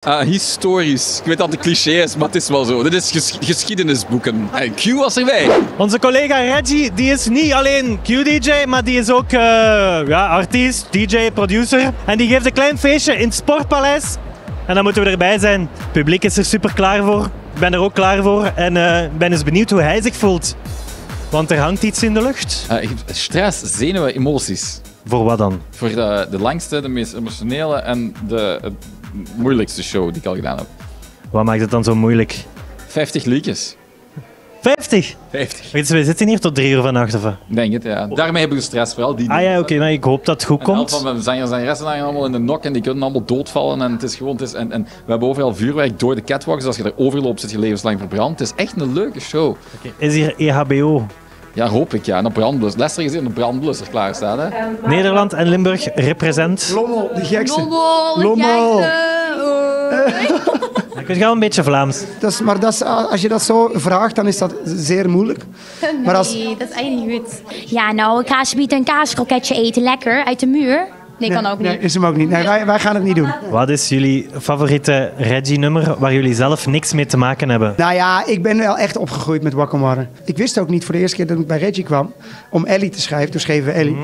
Historisch. Ik weet dat het een cliché is, maar het is wel zo. Dit is geschiedenisboeken. En Q was erbij. Onze collega Reggie, die is niet alleen Q-DJ, maar die is ook artiest, DJ, producer. En die geeft een klein feestje in het Sportpaleis. En dan moeten we erbij zijn. Het publiek is er super klaar voor. Ik ben er ook klaar voor. En ben eens benieuwd hoe hij zich voelt. Want er hangt iets in de lucht. Stress, zenuwen, emoties. Voor wat dan? Voor de langste, de meest emotionele en de moeilijkste show die ik al gedaan heb. Wat maakt het dan zo moeilijk? 50 liedjes. 50? 50. We zitten hier tot 3 uur vannacht, of wat? Ik denk het, ja. Daarmee heb ik de stress, vooral die. Oké, maar ik hoop dat het goed komt. Van mijn zangers en zangeressen hangen allemaal in de nok en die kunnen allemaal doodvallen. En het is gewoon, en we hebben overal vuurwerk door de catwalks, dus als je er overloopt zit je levenslang verbrand. Het is echt een leuke show. Is hier EHBO? Ja, hoop ik, ja. En een brandblus. Lester is hier een brandblusser klaarstaan, hè. Nederland en Limburg represent. Lommel, de gekste. Lommel. Ik weet wel een beetje Vlaams. Als je dat zo vraagt, dan is dat zeer moeilijk. Maar Nee, dat is eigenlijk niet goed. Ja, nou, ik ga alsjeblieft een kaaskroketje eten. Lekker, uit de muur. Nee, kan ook niet. Nee, is hem ook niet. Nee, wij gaan het niet doen. Wat is jullie favoriete Reggie-nummer waar jullie zelf niks mee te maken hebben? Nou ja, ik ben wel echt opgegroeid met Wakker Water. Ik wist ook niet voor de eerste keer dat ik bij Reggie kwam om Ellie te schrijven. Toen schreven we Ellie.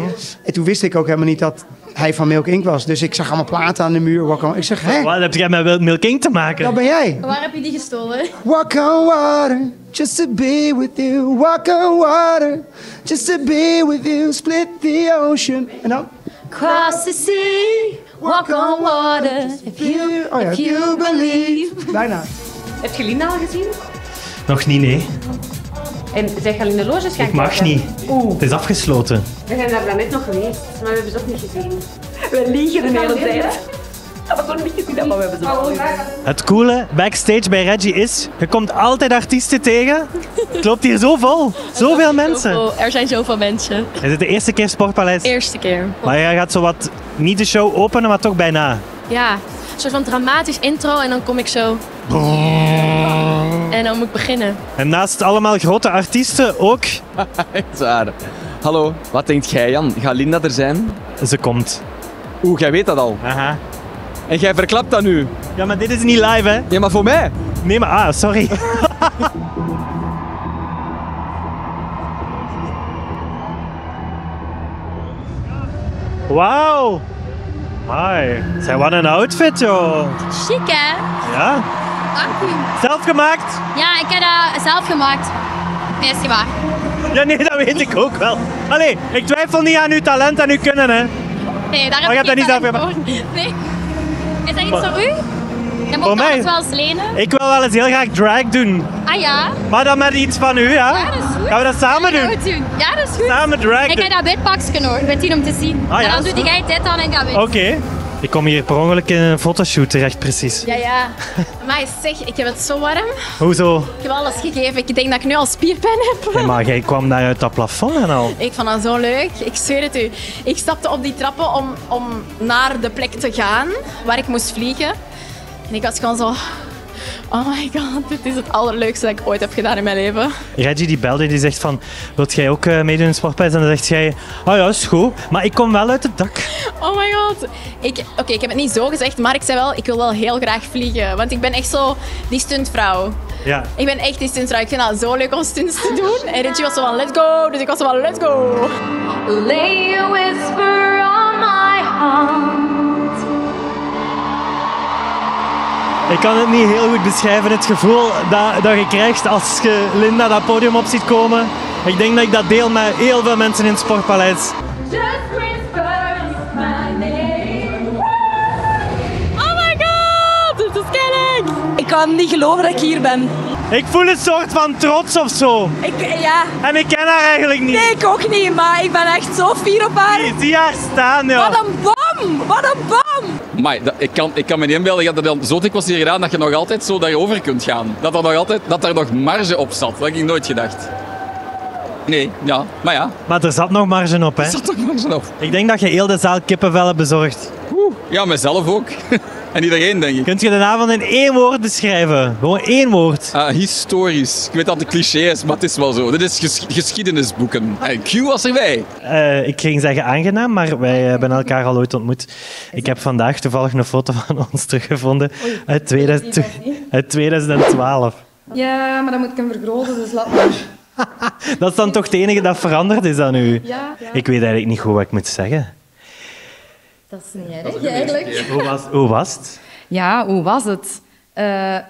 En toen wist ik ook helemaal niet dat hij van Milk Inc. was. Dus ik zag allemaal platen aan de muur. Ik zeg, hé? Wat heb jij met Milk Inc. te maken? Dat ben jij. Waar heb je die gestolen? Walk on water, just to be with you. Walk on water, just to be with you. Split the ocean. En dan? Cross the sea, walk on water. If you believe. Bijna. Heb je Linda al gezien? Nog niet, nee. En zeg je al in de loges gaan Ik mag kijken? niet. Oeh. Het is afgesloten. We zijn daar net nog geweest, maar we hebben ze ook niet gezien. We liegen de hele tijd. We hebben ze niet gezien, maar we hebben ze wel gezien. Het coole backstage bij Reggie is, je komt altijd artiesten tegen. Het loopt hier zo vol. Zoveel mensen. Er zijn zoveel mensen. Is het de eerste keer Sportpaleis? Eerste keer. Maar jij gaat zo wat, niet de show openen, maar toch bijna. Ja, een soort van dramatisch intro en dan kom ik zo. En dan moet ik beginnen. En naast allemaal grote artiesten ook, Zwaar. Hallo, wat denkt jij, Jan? Gaat Linda er zijn? ze komt. Oeh, jij weet dat al. Aha. En jij verklapt dat nu? Ja, maar dit is niet live, hè? Ja, maar voor mij? Nee, maar sorry. Wauw. Hi. Zij, wat een outfit, joh. Chic, hè? Ja? Dank u. Zelf gemaakt? Ja, ik heb dat zelf gemaakt. Nee, is niet waar. Ja, nee, dat weet ik ook wel. Allee, ik twijfel niet aan uw talent en uw kunnen, hè. Nee, daar Maar je heb hebt ik dat geen niet zelf talent voor. Nee. Is dat iets voor u? Je Voor moet mij? alles wel eens lenen. Ik wil wel eens heel graag drag doen. Ah ja? Maar dan met iets van u, ja? Ja, dat is goed. Gaan we dat samen Ja, doen? dat doen. Ja, dat is goed. Samen drag Ik doen. heb dat witpakje hoor, met die om te zien. Ah, ja, en dan is doe jij dit aan en ik dat wit. Oké. Ik kom hier per ongeluk in een fotoshoot terecht, precies. Ja, ja. Maar zeg, ik heb het zo warm. Hoezo? Ik heb alles gegeven. Ik denk dat ik nu al spierpijn heb. Nee, maar jij kwam daar uit dat plafond en al. Ik vond dat zo leuk. Ik zweer het u. Ik stapte op die trappen om naar de plek te gaan waar ik moest vliegen. En ik was gewoon zo... Oh my god, dit is het allerleukste dat ik ooit heb gedaan in mijn leven. Reggie die belde, die zegt van, wilt jij ook meedoen in het Sportpaleis? En dan zegt jij, oh ja, is goed, maar ik kom wel uit het dak. Oh my god. Oké, ik heb het niet zo gezegd, maar ik zei wel, ik wil wel heel graag vliegen. Want ik ben echt zo die stuntvrouw. Ja. Ik ben echt die stuntvrouw. Ik vind dat zo leuk om stunts te doen. En Reggie was zo van, let's go. Dus ik was zo van, let's go. Lay a whisper on my heart. Ik kan het niet heel goed beschrijven, het gevoel dat je krijgt als je Linda dat podium op ziet komen. Ik denk dat ik dat deel met heel veel mensen in het Sportpaleis. Just whisper my name. Oh my god, dit is kennig. Ik kan niet geloven dat ik hier ben. Ik voel een soort van trots of zo. Ja, En ik ken haar eigenlijk niet. nee, ik ook niet, maar ik ben echt zo fier op haar. Zie haar staan, joh. Wat een bom! Wat een bom! Maar ik kan me niet inbeelden dat er dan zo dikwijls hier gedaan dat je nog altijd zo daarover kunt gaan. Dat er nog marge op zat. Dat heb ik nooit gedacht. Nee, ja, maar ja. Maar er zat nog marge op, hè. Er zat toch marge op. Ik denk dat je heel de zaal kippenvel hebt bezorgd. Ja, mezelf ook. En iedereen, denk ik. Kunt je de avond in 1 woord beschrijven? Gewoon 1 woord. Historisch. Ik weet dat het cliché is, maar het is wel zo. Dit is geschiedenisboeken. En Q was erbij. Ik ging zeggen aangenaam, maar wij hebben elkaar al ooit ontmoet. Ik heb vandaag toevallig een foto van ons teruggevonden uit 2012. Ja, maar dan moet ik hem vergroten, dus laat maar. Dat is dan toch het enige dat veranderd is aan u? Ja. Ik weet eigenlijk niet goed wat ik moet zeggen. Dat is niet erg, eigenlijk. Hoe was het? Ja, hoe was het?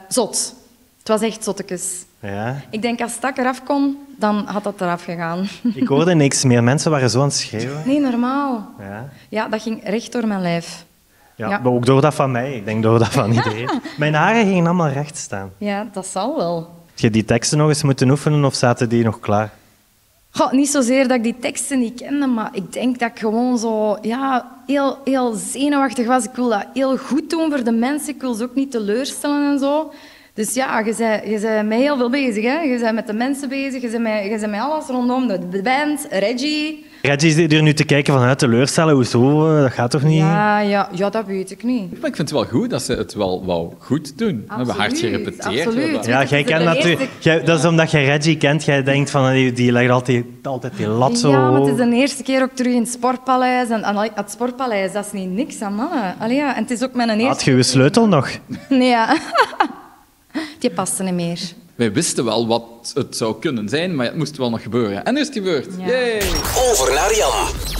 Zot. Het was echt zottekes. Ja. Ik denk, als het eraf kon, dan had dat eraf gegaan. Ik hoorde niks meer. Mensen waren zo aan het schreeuwen. Nee, normaal. Ja. Ja, dat ging recht door mijn lijf. Ja, Ja. maar ook door dat van mij. Ik denk door dat van iedereen. Mijn haren gingen allemaal recht staan. Ja, dat zal wel. Heb je die teksten nog eens moeten oefenen of zaten die nog klaar? Goh, niet zozeer dat ik die teksten niet kende, maar ik denk dat ik gewoon zo heel zenuwachtig was. Ik wil dat heel goed doen voor de mensen. Ik wil ze ook niet teleurstellen en zo. Dus ja, je bent met heel veel bezig. Hè? Je bent met de mensen bezig, je bent met alles rondom. De band, Reggie. Reggie zit hier nu te kijken vanuit teleurstellen. Hoezo? Dat gaat toch niet? Ja, dat weet ik niet. Maar ik vind het wel goed dat ze het wel wou goed doen. We hebben hard gerepeteerd. Absoluut. Ja, jij kent natuurlijk... Dat is omdat je Reggie kent. Jij denkt van, die legt altijd die lat zo... Ja, maar het is de eerste keer ook terug in het Sportpaleis. En het Sportpaleis, dat is niet niks aan mannen. Allee, ja. En het is ook mijn eerste... Had je je sleutel nog? Nee, ja. Die paste niet meer. Wij wisten wel wat het zou kunnen zijn, maar het moest wel nog gebeuren. En nu is het gebeurd. Ja. Yay! Over naar Jan.